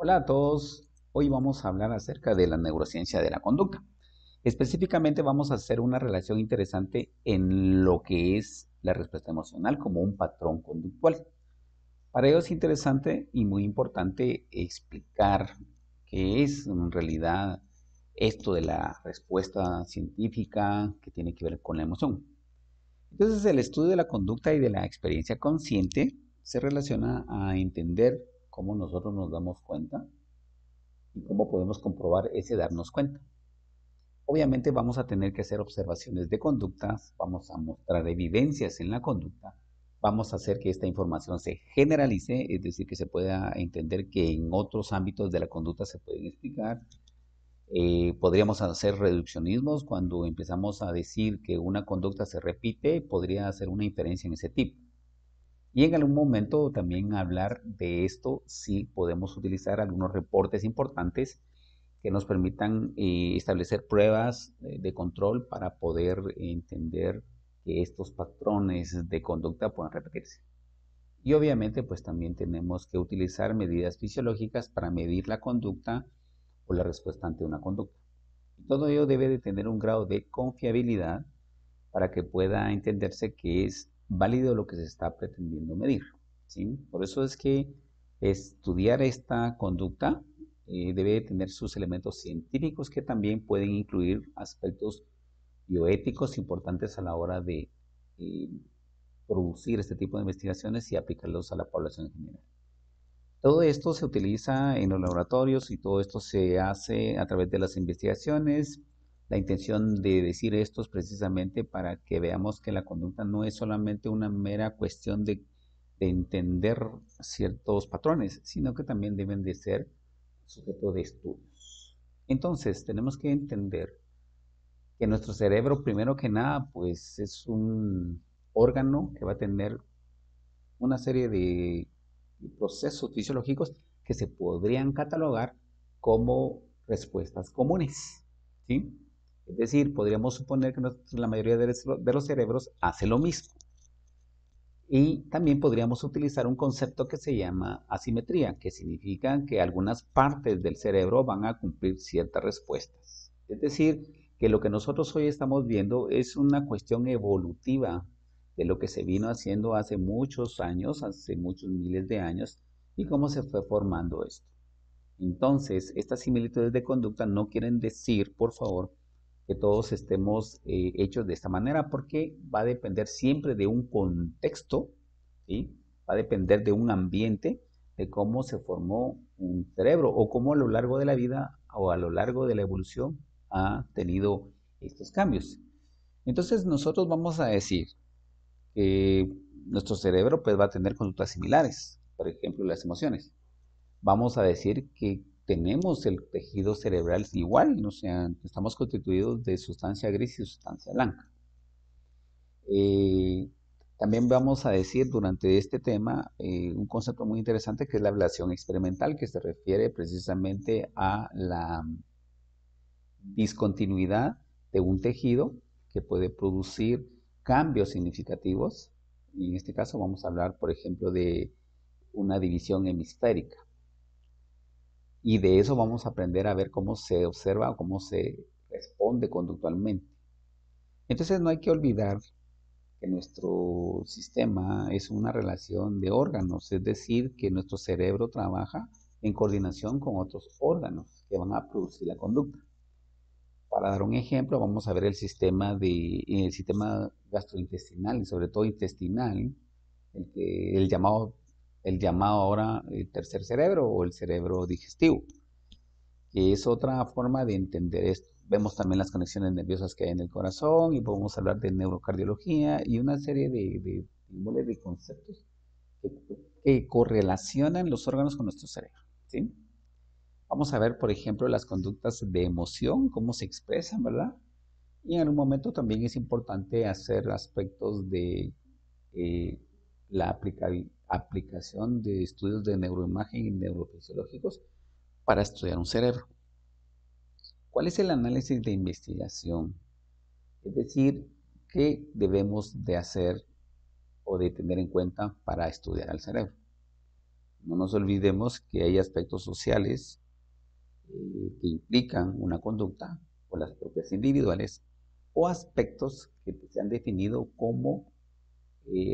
Hola a todos, hoy vamos a hablar acerca de la neurociencia de la conducta. Específicamente vamos a hacer una relación interesante en lo que es la respuesta emocional como un patrón conductual. Para ello es interesante y muy importante explicar qué es en realidad esto de la respuesta científica que tiene que ver con la emoción. Entonces, el estudio de la conducta y de la experiencia consciente se relaciona a entender cómo nosotros nos damos cuenta y cómo podemos comprobar ese darnos cuenta. Obviamente vamos a tener que hacer observaciones de conductas, vamos a mostrar evidencias en la conducta, vamos a hacer que esta información se generalice, es decir, que se pueda entender que en otros ámbitos de la conducta se pueden explicar. Podríamos hacer reduccionismos cuando empezamos a decir que una conducta se repite, podría hacer una inferencia en ese tipo. Y en algún momento también hablar de esto si podemos utilizar algunos reportes importantes que nos permitan establecer pruebas de control para poder entender que estos patrones de conducta puedan repetirse. Y obviamente pues también tenemos que utilizar medidas fisiológicas para medir la conducta o la respuesta ante una conducta. Y todo ello debe de tener un grado de confiabilidad para que pueda entenderse que es válido lo que se está pretendiendo medir, ¿sí? Por eso es que estudiar esta conducta debe tener sus elementos científicos que también pueden incluir aspectos bioéticos importantes a la hora de eh, producir este tipo de investigaciones y aplicarlos a la población en general. Todo esto se utiliza en los laboratorios y todo esto se hace a través de las investigaciones. La intención de decir esto es precisamente para que veamos que la conducta no es solamente una mera cuestión de entender ciertos patrones, sino que también deben de ser sujeto de estudios. Entonces, tenemos que entender que nuestro cerebro, primero que nada, pues es un órgano que va a tener una serie de procesos fisiológicos que se podrían catalogar como respuestas comunes, ¿sí? Es decir, podríamos suponer que la mayoría de los cerebros hace lo mismo. Y también podríamos utilizar un concepto que se llama asimetría, que significa que algunas partes del cerebro van a cumplir ciertas respuestas. Es decir, que lo que nosotros hoy estamos viendo es una cuestión evolutiva de lo que se vino haciendo hace muchos años, hace muchos miles de años, y cómo se fue formando esto. Entonces, estas similitudes de conducta no quieren decir, por favor, que todos estemos hechos de esta manera, porque va a depender siempre de un contexto, ¿sí? Va a depender de un ambiente, de cómo se formó un cerebro o cómo a lo largo de la vida o a lo largo de la evolución ha tenido estos cambios. Entonces, nosotros vamos a decir que nuestro cerebro pues, va a tener conductas similares, por ejemplo, las emociones. Vamos a decir que tenemos el tejido cerebral igual, o sea, estamos constituidos de sustancia gris y sustancia blanca. Eh, También vamos a decir durante este tema un concepto muy interesante que es la ablación experimental, que se refiere precisamente a la discontinuidad de un tejido que puede producir cambios significativos. Y en este caso vamos a hablar, por ejemplo, de una división hemisférica. Y de eso vamos a aprender a ver cómo se observa o cómo se responde conductualmente. Entonces no hay que olvidar que nuestro sistema es una relación de órganos, es decir, que nuestro cerebro trabaja en coordinación con otros órganos que van a producir la conducta. Para dar un ejemplo, vamos a ver el sistema gastrointestinal y sobre todo intestinal, el llamado ahora el tercer cerebro o el cerebro digestivo, que es otra forma de entender esto. Vemos también las conexiones nerviosas que hay en el corazón y podemos hablar de neurocardiología y una serie de conceptos que, que correlacionan los órganos con nuestro cerebro, ¿sí? Vamos a ver, por ejemplo, las conductas de emoción, cómo se expresan, ¿verdad? Y en un momento también es importante hacer aspectos de eh, la aplicación de estudios de neuroimagen y neurofisiológicos para estudiar un cerebro. ¿Cuál es el análisis de investigación? Es decir, ¿qué debemos de hacer o de tener en cuenta para estudiar al cerebro? No nos olvidemos que hay aspectos sociales que implican una conducta, o las propias individuales, o aspectos que se han definido como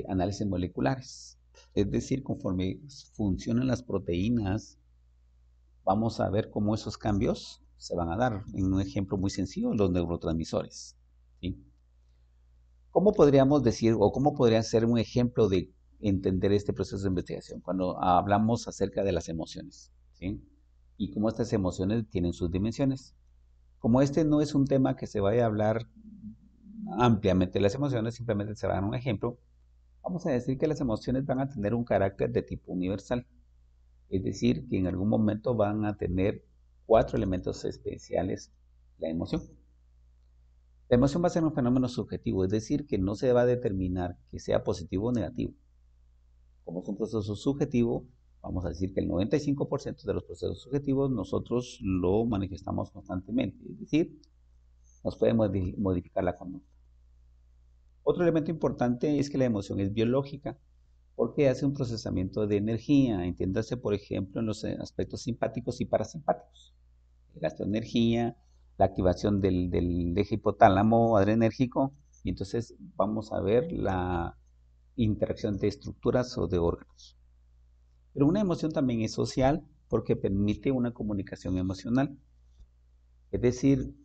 análisis moleculares. Es decir, conforme funcionan las proteínas, vamos a ver cómo esos cambios se van a dar. En un ejemplo muy sencillo, los neurotransmisores. ¿Sí? ¿Cómo podríamos decir o cómo podría ser un ejemplo de entender este proceso de investigación cuando hablamos acerca de las emociones? ¿Sí? Y cómo estas emociones tienen sus dimensiones. Como este no es un tema que se vaya a hablar ampliamente de las emociones, simplemente se va a dar un ejemplo. Vamos a decir que las emociones van a tener un carácter de tipo universal, es decir, que en algún momento van a tener 4 elementos especiales la emoción. La emoción va a ser un fenómeno subjetivo, es decir, que no se va a determinar que sea positivo o negativo. Como es un proceso subjetivo, vamos a decir que el 95% de los procesos subjetivos nosotros lo manifestamos constantemente, es decir, nos puede modificar la conducta. Otro elemento importante es que la emoción es biológica, porque hace un procesamiento de energía, entiéndase por ejemplo en los aspectos simpáticos y parasimpáticos. El gasto de energía, la activación del eje hipotálamo adrenérgico, y entonces vamos a ver la interacción de estructuras o de órganos. Pero una emoción también es social porque permite una comunicación emocional. Es decir,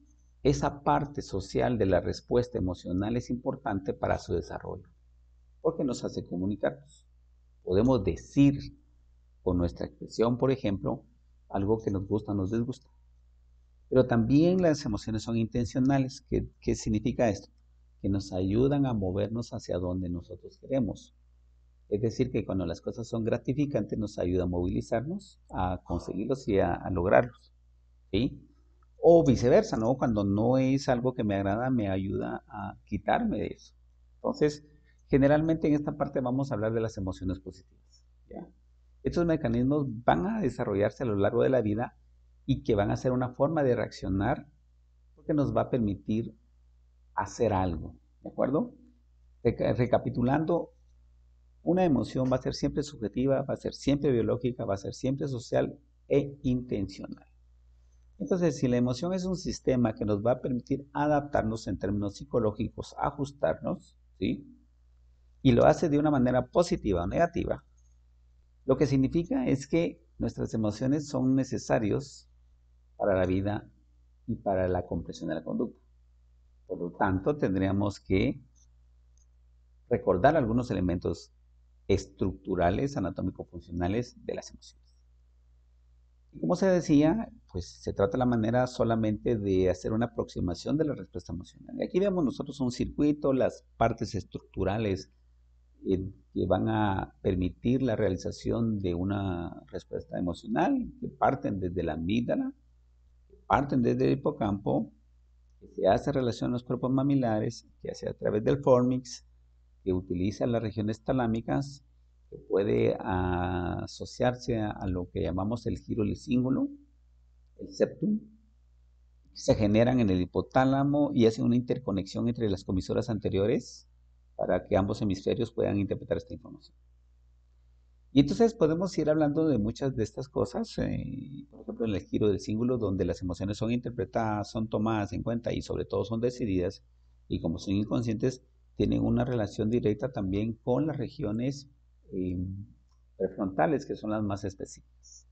esa parte social de la respuesta emocional es importante para su desarrollo, porque nos hace comunicarnos. Podemos decir con nuestra expresión, por ejemplo, algo que nos gusta o nos disgusta. Pero también las emociones son intencionales. ¿Qué significa esto? Que nos ayudan a movernos hacia donde nosotros queremos. Es decir, que cuando las cosas son gratificantes nos ayuda a movilizarnos, a conseguirlos y a lograrlos. ¿Sí? O viceversa, ¿no? Cuando no es algo que me agrada, me ayuda a quitarme de eso. Entonces, generalmente en esta parte vamos a hablar de las emociones positivas. ¿Ya? Estos mecanismos van a desarrollarse a lo largo de la vida y que van a ser una forma de reaccionar porque nos va a permitir hacer algo. ¿De acuerdo? Recapitulando, una emoción va a ser siempre subjetiva, va a ser siempre biológica, va a ser siempre social e intencional. Entonces, si la emoción es un sistema que nos va a permitir adaptarnos en términos psicológicos, ajustarnos, ¿sí? Y lo hace de una manera positiva o negativa, lo que significa es que nuestras emociones son necesarios para la vida y para la comprensión de la conducta. Por lo tanto, tendríamos que recordar algunos elementos estructurales, anatómico-funcionales de las emociones. Y como se decía, pues se trata de la manera solamente de hacer una aproximación de la respuesta emocional. Y aquí vemos nosotros un circuito, las partes estructurales que van a permitir la realización de una respuesta emocional, que parten desde la amígdala, que parten desde el hipocampo, que se hace relación a los cuerpos mamilares, que hace a través del fornix, que utiliza las regiones talámicas, que puede asociarse a lo que llamamos el giro lisíngulo, el septum, se generan en el hipotálamo y hacen una interconexión entre las comisoras anteriores para que ambos hemisferios puedan interpretar esta información. Y entonces podemos ir hablando de muchas de estas cosas, por ejemplo, en el giro del cíngulo, donde las emociones son interpretadas, son tomadas en cuenta y sobre todo son decididas, y como son inconscientes, tienen una relación directa también con las regiones eh, prefrontales, que son las más específicas.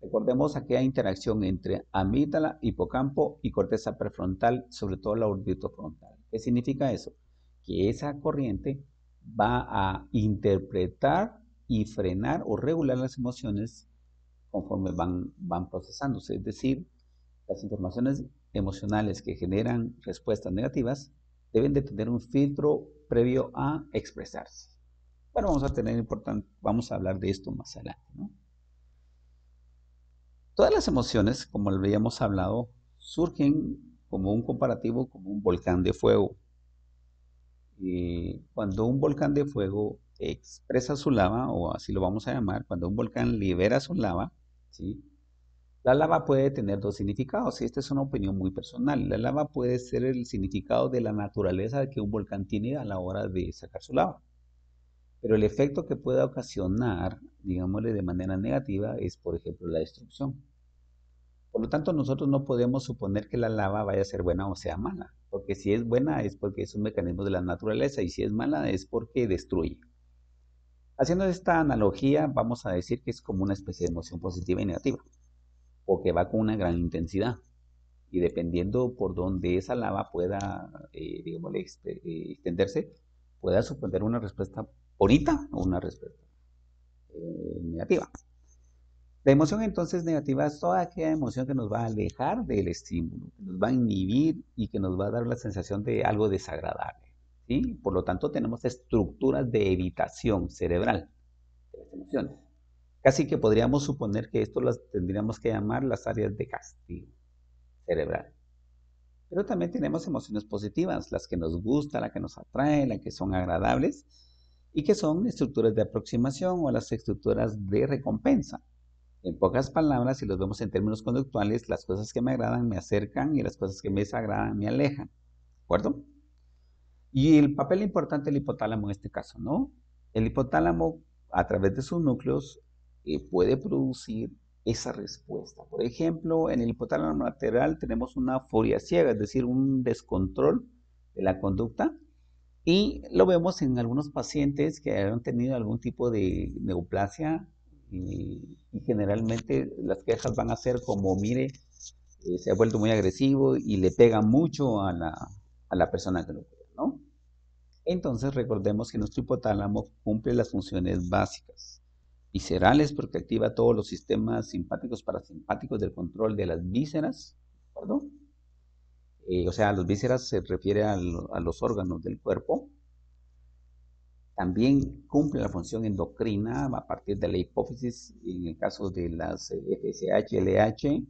Recordemos aquella interacción entre amígdala, hipocampo y corteza prefrontal, sobre todo la orbitofrontal. ¿Qué significa eso? Que esa corriente va a interpretar y frenar o regular las emociones conforme van procesándose. Es decir, las informaciones emocionales que generan respuestas negativas deben de tener un filtro previo a expresarse. Bueno, vamos a hablar de esto más adelante, ¿no? Todas las emociones, como lo habíamos hablado, surgen como un comparativo, como un volcán de fuego. Cuando un volcán de fuego expresa su lava, o así lo vamos a llamar, cuando un volcán libera su lava, ¿sí? La lava puede tener dos significados, y esta es una opinión muy personal. La lava puede ser el significado de la naturaleza que un volcán tiene a la hora de sacar su lava. Pero el efecto que pueda ocasionar, digámosle de manera negativa, es por ejemplo la destrucción. Por lo tanto, nosotros no podemos suponer que la lava vaya a ser buena o sea mala, porque si es buena es porque es un mecanismo de la naturaleza y si es mala es porque destruye. Haciendo esta analogía, vamos a decir que es como una especie de emoción positiva y negativa, o que va con una gran intensidad. Y dependiendo por donde esa lava pueda, digamos, extenderse, pueda suponer una respuesta bonita o una respuesta negativa. La emoción entonces negativa es toda aquella emoción que nos va a alejar del estímulo, que nos va a inhibir y que nos va a dar la sensación de algo desagradable, ¿sí? Por lo tanto, tenemos estructuras de evitación cerebral de las emociones. Casi que podríamos suponer que esto las tendríamos que llamar las áreas de castigo cerebral. Pero también tenemos emociones positivas, las que nos gustan, las que nos atraen, las que son agradables y que son estructuras de aproximación o las estructuras de recompensa. En pocas palabras, si los vemos en términos conductuales, las cosas que me agradan me acercan y las cosas que me desagradan me alejan. ¿De acuerdo? Y el papel importante del hipotálamo en este caso, ¿no? El hipotálamo, a través de sus núcleos, puede producir esa respuesta. Por ejemplo, en el hipotálamo lateral tenemos una foria ciega, es decir, un descontrol de la conducta. Y lo vemos en algunos pacientes que han tenido algún tipo de neoplasia y generalmente las quejas van a ser como, mire, se ha vuelto muy agresivo y le pega mucho a la persona que lo cuida, ¿no? Entonces recordemos que nuestro hipotálamo cumple las funciones básicas. Viscerales porque activa todos los sistemas simpáticos parasimpáticos del control de las vísceras, ¿de acuerdo? O sea, los vísceras se refiere a los órganos del cuerpo. También cumple la función endocrina a partir de la hipófisis, en el caso de las FSH, LH,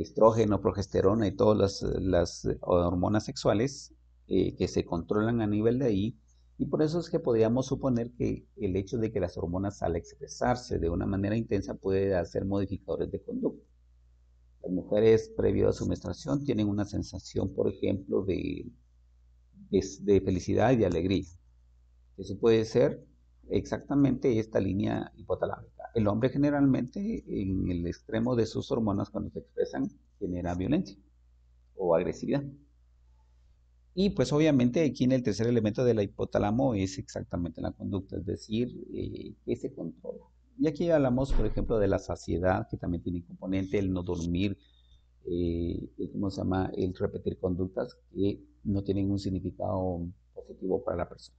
estrógeno, progesterona y todas las hormonas sexuales que se controlan a nivel de ahí. Y por eso es que podríamos suponer que el hecho de que las hormonas al expresarse de una manera intensa puede hacer modificadores de conducta. Las mujeres previo a su menstruación tienen una sensación, por ejemplo, de felicidad y de alegría. Eso puede ser exactamente esta línea hipotalámica. El hombre generalmente en el extremo de sus hormonas cuando se expresan genera violencia o agresividad. Y pues obviamente aquí en el tercer elemento de la hipotálamo es exactamente la conducta, es decir, que se controla. Y aquí hablamos, por ejemplo, de la saciedad, que también tiene componente, el no dormir, ¿cómo se llama? El repetir conductas que no tienen un significado positivo para la persona.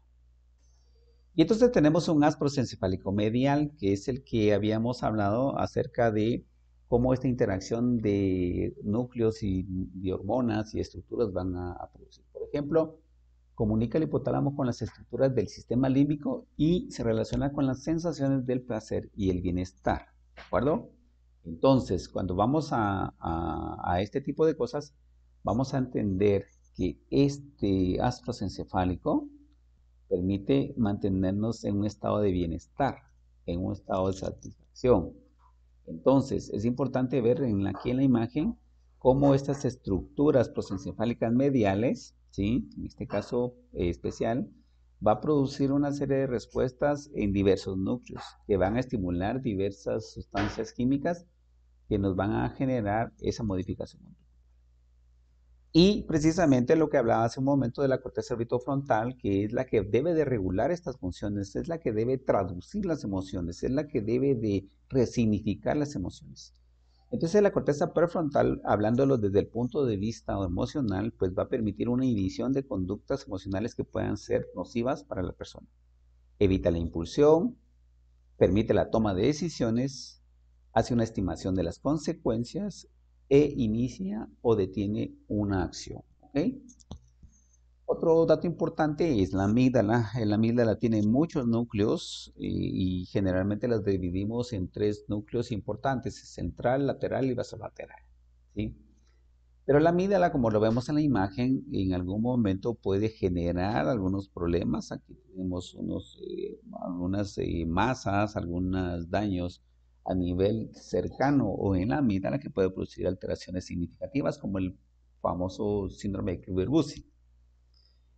Y entonces tenemos un haz prosencefálico medial, que es el que habíamos hablado acerca de cómo esta interacción de núcleos y de hormonas y estructuras van a producir. Por ejemplo, comunica el hipotálamo con las estructuras del sistema límbico y se relaciona con las sensaciones del placer y el bienestar. ¿De acuerdo? Entonces, cuando vamos a este tipo de cosas, vamos a entender que este haz prosencefálico permite mantenernos en un estado de bienestar, en un estado de satisfacción. Entonces, es importante ver aquí en la imagen cómo estas estructuras prosencefálicas mediales, ¿sí? En este caso especial, va a producir una serie de respuestas en diversos núcleos que van a estimular diversas sustancias químicas que nos van a generar esa modificación. Y precisamente lo que hablaba hace un momento de la corteza orbitofrontal, que es la que debe de regular estas funciones, es la que debe traducir las emociones, es la que debe de resignificar las emociones. Entonces la corteza prefrontal, hablándolo desde el punto de vista emocional, pues va a permitir una inhibición de conductas emocionales que puedan ser nocivas para la persona. Evita la impulsión, permite la toma de decisiones, hace una estimación de las consecuencias e inicia o detiene una acción. ¿Okay? Otro dato importante es la amígdala. La amígdala tiene muchos núcleos y generalmente las dividimos en tres núcleos importantes: central, lateral y basolateral. ¿Sí? Pero la amígdala, como lo vemos en la imagen, en algún momento puede generar algunos problemas. Aquí tenemos algunas masas, algunos daños a nivel cercano o en la amígdala que puede producir alteraciones significativas como el famoso síndrome de Kluver-Bucy.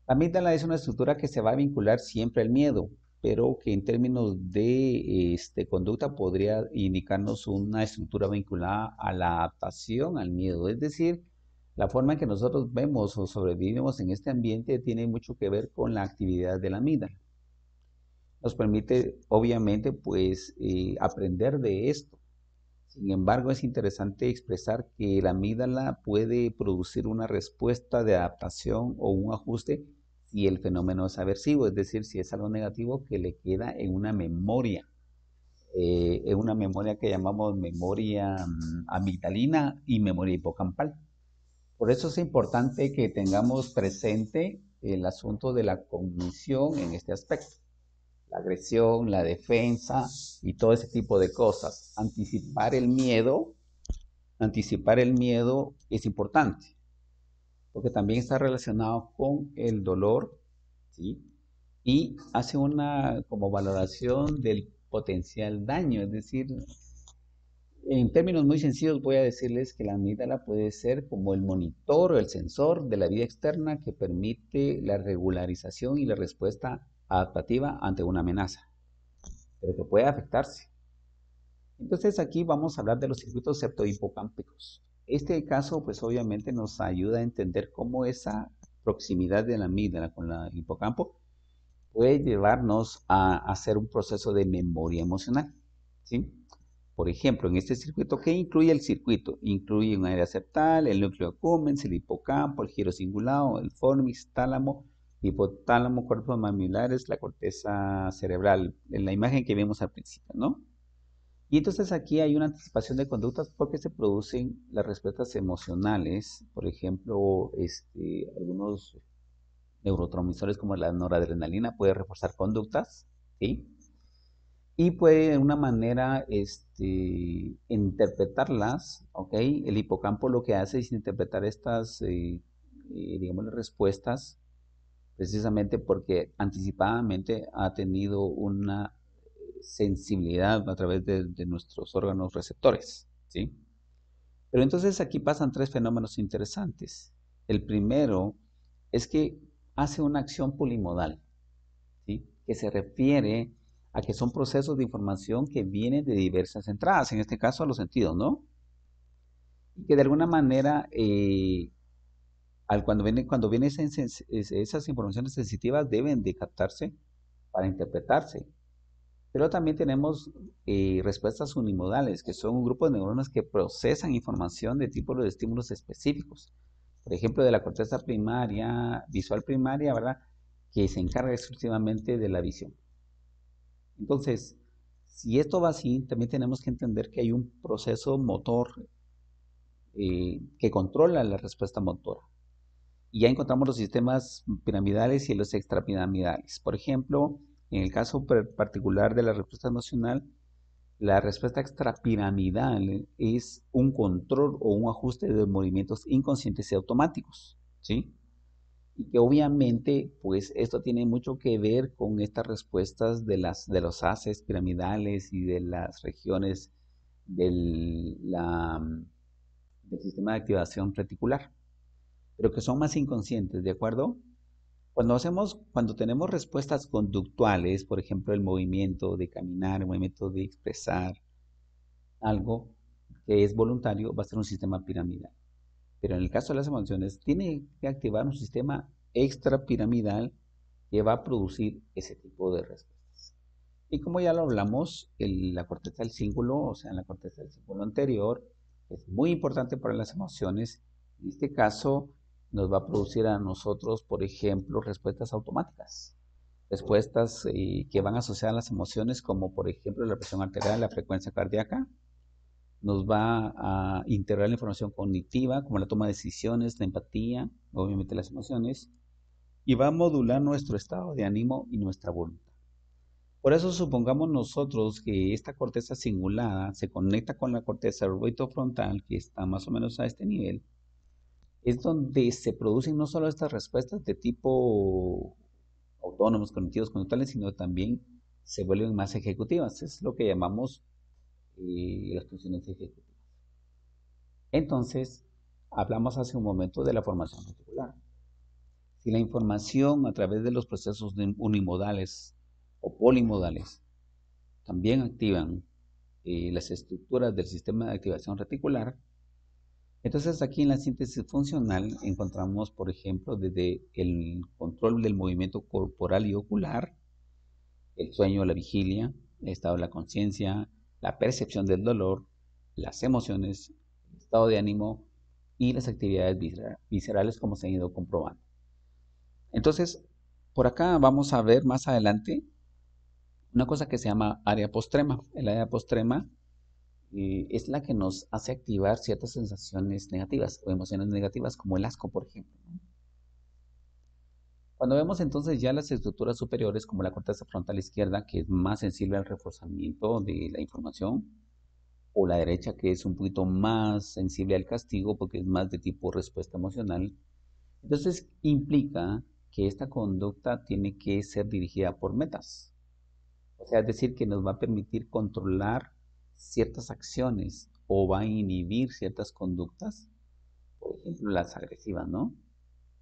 La amígdala es una estructura que se va a vincular siempre al miedo. pero que en términos de conducta podría indicarnos una estructura vinculada a la adaptación al miedo. Es decir, la forma en que nosotros vemos o sobrevivimos en este ambiente tiene mucho que ver con la actividad de la amígdala. Nos permite, obviamente, pues aprender de esto. Sin embargo, es interesante expresar que la amígdala puede producir una respuesta de adaptación o un ajuste si el fenómeno es aversivo, es decir, si es algo negativo que le queda en una memoria que llamamos memoria amigdalina y memoria hipocampal. Por eso es importante que tengamos presente el asunto de la cognición en este aspecto. La agresión, la defensa y todo ese tipo de cosas. Anticipar el miedo es importante, porque también está relacionado con el dolor, ¿sí? Y hace una como valoración del potencial daño, es decir, en términos muy sencillos voy a decirles que la amígdala puede ser como el monitor o el sensor de la vida externa que permite la regularización y la respuesta adaptativa ante una amenaza, pero que puede afectarse. Entonces aquí vamos a hablar de los circuitos septohipocámpicos. Este caso pues obviamente nos ayuda a entender cómo esa proximidad de la amígdala con el hipocampo puede llevarnos a hacer un proceso de memoria emocional, ¿sí? Por ejemplo, en este circuito, ¿qué incluye el circuito? Incluye un área septal, el núcleo accumbens, el hipocampo, el giro cingulado, el fornix, tálamo, hipotálamo, cuerpos mamulares, la corteza cerebral, en la imagen que vimos al principio, ¿no? Y entonces aquí hay una anticipación de conductas porque se producen las respuestas emocionales, por ejemplo, algunos neurotransmisores como la noradrenalina puede reforzar conductas, ¿sí? Y puede de una manera interpretarlas, ¿ok? El hipocampo lo que hace es interpretar estas, digamos, respuestas precisamente porque anticipadamente ha tenido una sensibilidad a través de nuestros órganos receptores, ¿sí? Pero entonces aquí pasan tres fenómenos interesantes. El primero es que hace una acción polimodal, ¿sí? Que se refiere a que son procesos de información que vienen de diversas entradas, en este caso a los sentidos, ¿no? Y que de alguna manera, cuando vienen esas informaciones sensitivas, deben de captarse para interpretarse. Pero también tenemos respuestas unimodales, que son un grupo de neuronas que procesan información de tipos de estímulos específicos. Por ejemplo, de la corteza primaria, visual primaria, ¿verdad? Que se encarga exclusivamente de la visión. Entonces, si esto va así, también tenemos que entender que hay un proceso motor que controla la respuesta motora. Y ya encontramos los sistemas piramidales y los extrapiramidales. Por ejemplo, en el caso particular de la respuesta emocional, la respuesta extrapiramidal es un control o un ajuste de movimientos inconscientes y automáticos, ¿sí? Y que obviamente, pues esto tiene mucho que ver con estas respuestas de los haces piramidales y de las regiones del, del sistema de activación reticular, pero que son más inconscientes, ¿de acuerdo? Cuando tenemos respuestas conductuales, por ejemplo, el movimiento de caminar, el movimiento de expresar algo que es voluntario, va a ser un sistema piramidal. Pero en el caso de las emociones, tiene que activar un sistema extrapiramidal que va a producir ese tipo de respuestas. Y como ya lo hablamos, la corteza del cíngulo, o sea, la corteza del cíngulo anterior, es muy importante para las emociones. En este caso, nos va a producir a nosotros, por ejemplo, respuestas automáticas. Respuestas que van asociadas a las emociones, como por ejemplo la presión arterial, la frecuencia cardíaca. Nos va a integrar la información cognitiva, como la toma de decisiones, la empatía, obviamente las emociones, y va a modular nuestro estado de ánimo y nuestra voluntad. Por eso supongamos nosotros que esta corteza cingulada se conecta con la corteza orbitofrontal, que está más o menos a este nivel, es donde se producen no solo estas respuestas de tipo autónomos, cognitivos, conductuales, sino también se vuelven más ejecutivas. Es lo que llamamos las funciones ejecutivas. Entonces, hablamos hace un momento de la formación reticular. Si la información a través de los procesos unimodales o polimodales también activan las estructuras del sistema de activación reticular. Entonces aquí en la síntesis funcional encontramos, por ejemplo, desde el control del movimiento corporal y ocular, el sueño, la vigilia, el estado de la conciencia, la percepción del dolor, las emociones, el estado de ánimo y las actividades viscerales como se han ido comprobando. Entonces, por acá vamos a ver más adelante una cosa que se llama área postrema. El área postrema es la que nos hace activar ciertas sensaciones negativas o emociones negativas como el asco, por ejemplo, ¿no? Cuando vemos entonces ya las estructuras superiores como la corteza frontal izquierda, que es más sensible al reforzamiento de la información, o la derecha, que es un poquito más sensible al castigo porque es más de tipo respuesta emocional, entonces implica que esta conducta tiene que ser dirigida por metas. O sea, es decir, que nos va a permitir controlar ciertas acciones o va a inhibir ciertas conductas, por ejemplo, las agresivas, ¿no?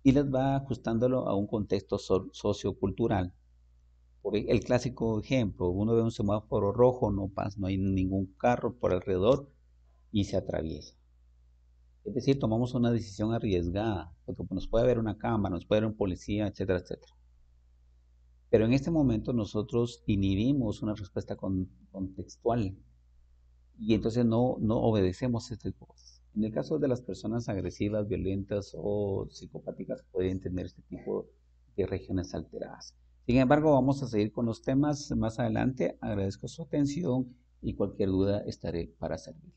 Y las va ajustándolo a un contexto sociocultural. El clásico ejemplo, uno ve un semáforo rojo, no pasa, no hay ningún carro por alrededor y se atraviesa. Es decir, tomamos una decisión arriesgada, porque nos puede haber una cámara, nos puede haber un policía, etcétera, etcétera. Pero en este momento nosotros inhibimos una respuesta contextual y entonces no obedecemos este tipo de cosas. En el caso de las personas agresivas, violentas o psicopáticas pueden tener este tipo de regiones alteradas. Sin embargo, vamos a seguir con los temas más adelante. Agradezco su atención y cualquier duda estaré para servir.